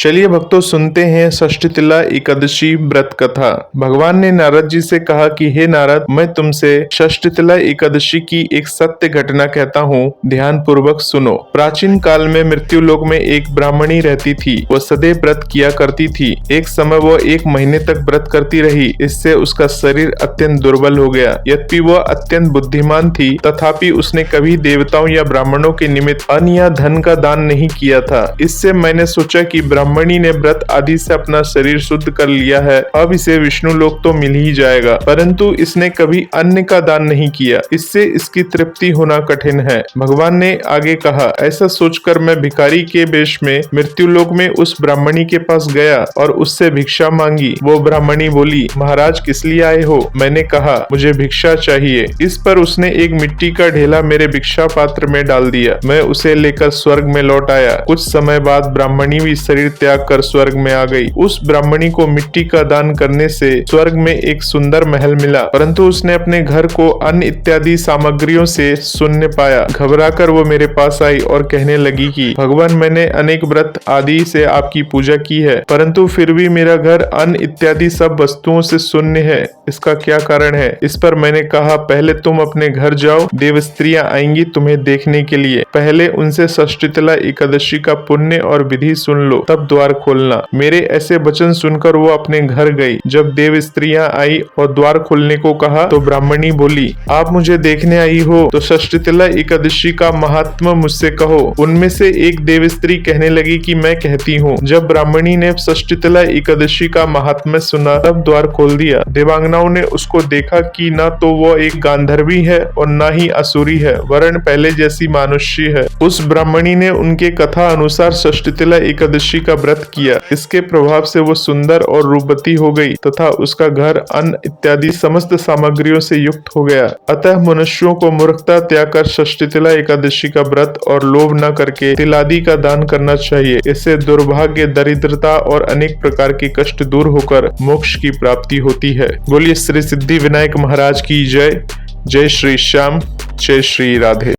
चलिए भक्तों, सुनते हैं षष्ठीतिला एकादशी व्रत कथा। भगवान ने नारद जी से कहा कि हे नारद, मैं तुमसे षष्ठीतिला एकादशी की एक सत्य घटना कहता हूँ, ध्यान पूर्वक सुनो। प्राचीन काल में मृत्यु लोक में एक ब्राह्मणी रहती थी। वह सदैव व्रत किया करती थी। एक समय वह 1 महीने तक व्रत करती रही। इससे उसका शरीर अत्यंत दुर्बल हो गया। यद्यपि वह अत्यंत बुद्धिमान थी, तथापि उसने कभी देवताओं या ब्राह्मणों के निमित्त अन्न या धन का दान नहीं किया था। इससे मैंने सोचा कि ब्राह्मणी ने व्रत आदि से अपना शरीर शुद्ध कर लिया है, अब इसे विष्णु लोक तो मिल ही जाएगा, परंतु इसने कभी अन्न का दान नहीं किया। इससे इसकी तृप्ति होना कठिन है। भगवान ने आगे कहा, ऐसा सोचकर मैं भिखारी के वेश में मृत्यु लोक में उस ब्राह्मणी के पास गया और उससे भिक्षा मांगी। वो ब्राह्मणी बोली, महाराज किस लिए आए हो? मैंने कहा, मुझे भिक्षा चाहिए। इस पर उसने एक मिट्टी का ढेला मेरे भिक्षा पात्र में डाल दिया। मैं उसे लेकर स्वर्ग में लौट आया। कुछ समय बाद ब्राह्मणी भी शरीर त्याग कर स्वर्ग में आ गई। उस ब्राह्मणी को मिट्टी का दान करने से स्वर्ग में एक सुंदर महल मिला, परंतु उसने अपने घर को अन्न इत्यादि सामग्रियों से शून्य पाया। घबराकर वो मेरे पास आई और कहने लगी कि भगवान, मैंने अनेक व्रत आदि से आपकी पूजा की है, परंतु फिर भी मेरा घर अन्न इत्यादि सब वस्तुओं से शून्य है। इसका क्या कारण है? इस पर मैंने कहा, पहले तुम अपने घर जाओ, देव स्त्रियां आएंगी तुम्हें देखने के लिए। पहले उनसे षष्ठीतिला एकादशी का पुण्य और विधि सुन लो, तब द्वार खोलना। मेरे ऐसे वचन सुनकर वो अपने घर गई। जब देव स्त्रियां आई और द्वार खोलने को कहा तो ब्राह्मणी बोली, आप मुझे देखने आई हो तो षष्ठीतिला एकादशी का महात्म्य मुझसे कहो। उनमें से एक देव स्त्री कहने लगी कि मैं कहती हूँ। जब ब्राह्मणी ने षष्ठीतिला एकादशी का महात्म्य सुना, तब द्वार खोल दिया। देवांगनाओं ने उसको देखा कि न तो वो एक गांधर्वी है और न ही असुरी है, वरन पहले जैसी मानुष्य है। उस ब्राह्मणी ने उनके कथा अनुसार षष्ठीतिला एकादशी का व्रत किया। इसके प्रभाव से वो सुंदर और रूपवती हो गई तथा उसका घर अन्न इत्यादि समस्त सामग्रियों से युक्त हो गया। अतः मनुष्यों को मूर्खता त्याग कर षष्ठीतिला एकादशी का व्रत और लोभ न करके तिलादि का दान करना चाहिए। इससे दुर्भाग्य, दरिद्रता और अनेक प्रकार के कष्ट दूर होकर मोक्ष की प्राप्ति होती है। बोलिए श्री सिद्धि विनायक महाराज की जय। जय श्री श्याम, जय श्री राधे।